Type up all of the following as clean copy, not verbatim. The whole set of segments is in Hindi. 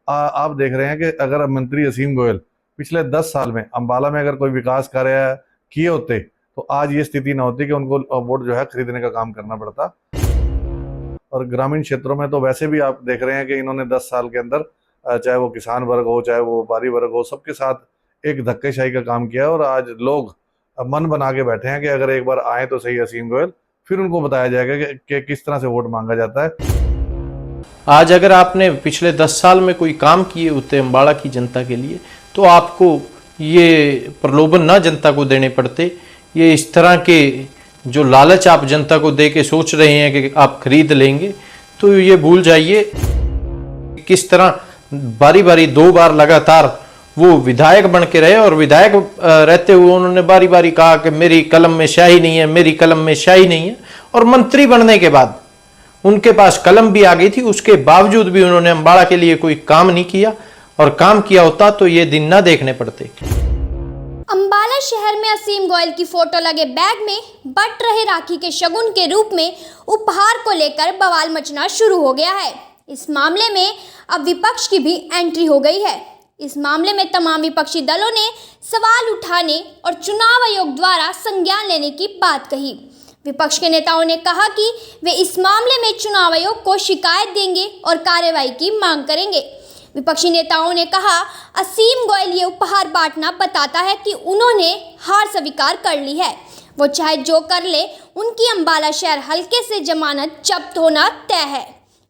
आप देख रहे हैं कि अगर मंत्री असीम गोयल पिछले 10 साल में अंबाला में अगर कोई विकास कार्य किए होते तो आज ये स्थिति ना होती कि उनको वोट जो है खरीदने का काम करना पड़ता। और ग्रामीण क्षेत्रों में तो वैसे भी आप देख रहे हैं कि इन्होंने 10 साल के अंदर चाहे वो किसान वर्ग हो चाहे वो व्यापारी वर्ग हो, सबके साथ एक धक्केशाही का काम किया। और आज लोग मन बना के बैठे हैं कि अगर एक बार आए तो सही असीम गोयल, फिर उनको बताया जाएगा कि किस तरह से वोट मांगा जाता है। आज अगर आपने पिछले 10 साल में कोई काम किए होते अम्बाड़ा की जनता के लिए तो आपको ये प्रलोभन ना जनता को देने पड़ते। ये इस तरह के जो लालच आप जनता को दे के सोच रहे हैं कि आप खरीद लेंगे, तो ये भूल जाइए। किस तरह बारी बारी 2 बार लगातार वो विधायक बन के रहे और विधायक रहते हुए उन्होंने बारी बारी कहा कि मेरी कलम में स्याही नहीं है, मेरी कलम में स्याही नहीं है। और मंत्री बनने के बाद उनके पास कलम भी आ गई थी, उसके बावजूद भी उन्होंने अम्बाड़ा के लिए कोई काम नहीं किया। और काम किया होता तो ये दिन ना देखने पड़ते। अम्बाला शहर में असीम गोयल की फोटो लगे बैग में बट रहे राखी के शगुन के रूप में उपहार को लेकर बवाल मचना शुरू हो गया है। इस मामले में अब विपक्ष की भी एंट्री हो गई है। इस मामले में तमाम विपक्षी दलों ने सवाल उठाने और चुनाव आयोग द्वारा संज्ञान लेने की बात कही। विपक्ष के नेताओं ने कहा कि वे इस मामले में चुनाव आयोग को शिकायत देंगे और कार्रवाई की मांग करेंगे। विपक्षी नेताओं ने कहा, असीम गोयल ये उपहार बांटना बताता है कि उन्होंने हार स्वीकार कर ली है। वो चाहे जो कर ले, उनकी अम्बाला शहर हल्के से जमानत जब्त होना तय है।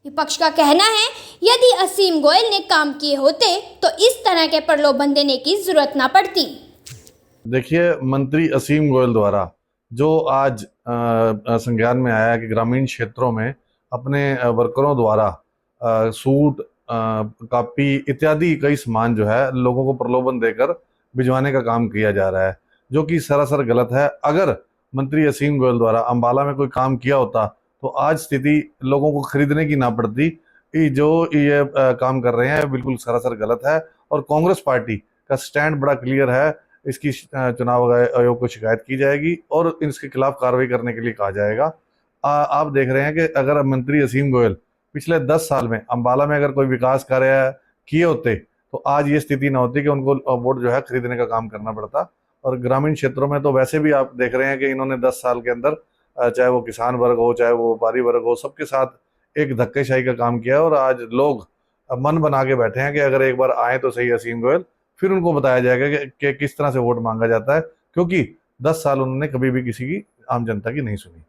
विपक्ष का कहना है, यदि असीम गोयल ने काम किए होते तो इस तरह के प्रलोभन देने की जरूरत ना पड़ती। देखिए, मंत्री असीम गोयल द्वारा जो आज संज्ञान में आया कि ग्रामीण क्षेत्रों में अपने वर्करों द्वारा सूट, कापी इत्यादि कई सामान जो है लोगों को प्रलोभन देकर भिजवाने का काम किया जा रहा है, जो कि सरासर गलत है। अगर मंत्री असीम गोयल द्वारा अंबाला में कोई काम किया होता तो आज स्थिति लोगों को खरीदने की ना पड़ती। जो ये काम कर रहे हैं बिल्कुल सरासर गलत है और कांग्रेस पार्टी का स्टैंड बड़ा क्लियर है। इसकी चुनाव आयोग को शिकायत की जाएगी और इसके खिलाफ कार्रवाई करने के लिए कहा जाएगा। आप देख रहे हैं कि अगर मंत्री असीम गोयल पिछले 10 साल में अंबाला में अगर कोई विकास कार्य किए होते तो आज ये स्थिति ना होती कि उनको वोट जो है खरीदने का काम करना पड़ता। और ग्रामीण क्षेत्रों में तो वैसे भी आप देख रहे हैं कि इन्होंने 10 साल के अंदर चाहे वो किसान वर्ग हो चाहे वो व्यापारी वर्ग हो, सबके साथ एक धक्केशाही का काम किया। और आज लोग मन बना के बैठे हैं कि अगर एक बार आए तो सही असीम गोयल, फिर उनको बताया जाएगा कि किस तरह से वोट मांगा जाता है, क्योंकि 10 साल उन्होंने कभी भी किसी की आम जनता की नहीं सुनी।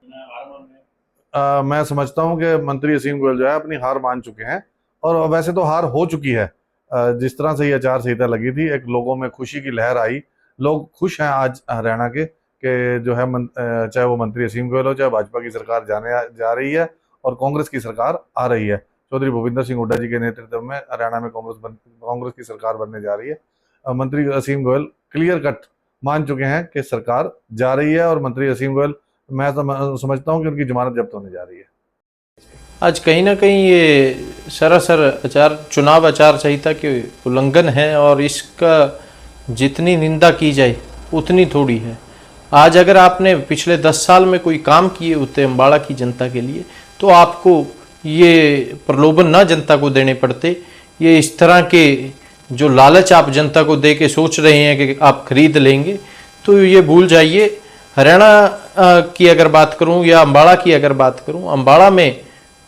मैं समझता हूं कि मंत्री असीम गोयल जो है अपनी हार मान चुके हैं और वैसे तो हार हो चुकी है। जिस तरह से ये आचार संहिता लगी थी, एक लोगों में खुशी की लहर आई। लोग खुश हैं आज हरियाणा के कि जो है चाहे वो मंत्री असीम गोयल हो, चाहे भाजपा की सरकार जाने जा रही है और कांग्रेस की सरकार आ रही है। चौधरी भूपिंदर सिंह हुड्डा जी के नेतृत्व में हरियाणा में कांग्रेस की सरकार बनने जा रही है। मंत्री असीम गोयल क्लियर कट मान चुके हैं कि सरकार जा रही है और मंत्री असीम गोयल, मैं समझता हूं कि उनकी जमानत जब्त होने जा रही है। आज कहीं ना कहीं ये सरासर चुनाव आचार संहिता के उल्लंघन है और इसका जितनी निंदा की जाए उतनी थोड़ी है। आज अगर आपने पिछले 10 साल में कोई काम किए होते अम्बाड़ा की जनता के लिए तो आपको ये प्रलोभन ना जनता को देने पड़ते। ये इस तरह के जो लालच आप जनता को दे के सोच रहे हैं कि आप खरीद लेंगे, तो ये भूल जाइए। हरियाणा की अगर बात करूं या अम्बाड़ा की अगर बात करूं, अम्बाड़ा में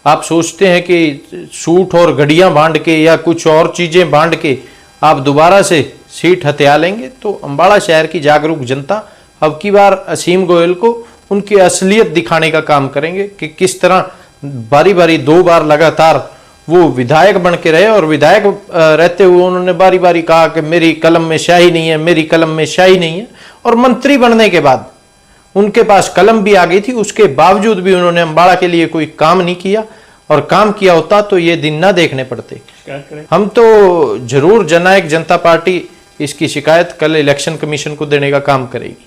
आप सोचते हैं कि सूट और घड़ियां बांट के या कुछ और चीज़ें बांट के आप दोबारा से सीट हथिया लेंगे, तो अम्बाड़ा शहर की जागरूक जनता अब की बार असीम गोयल को उनकी असलियत दिखाने का काम करेंगे कि किस तरह बारी बारी 2 बार लगातार वो विधायक बन के रहे और विधायक रहते हुए उन्होंने बारी बारी कहा कि मेरी कलम में स्याही नहीं है, मेरी कलम में स्याही नहीं है। और मंत्री बनने के बाद उनके पास कलम भी आ गई थी, उसके बावजूद भी उन्होंने अम्बाड़ा के लिए कोई काम नहीं किया। और काम किया होता तो ये दिन ना देखने पड़ते। हम तो जरूर जननायक जनता पार्टी इसकी शिकायत कल इलेक्शन कमीशन को देने का काम करेगी।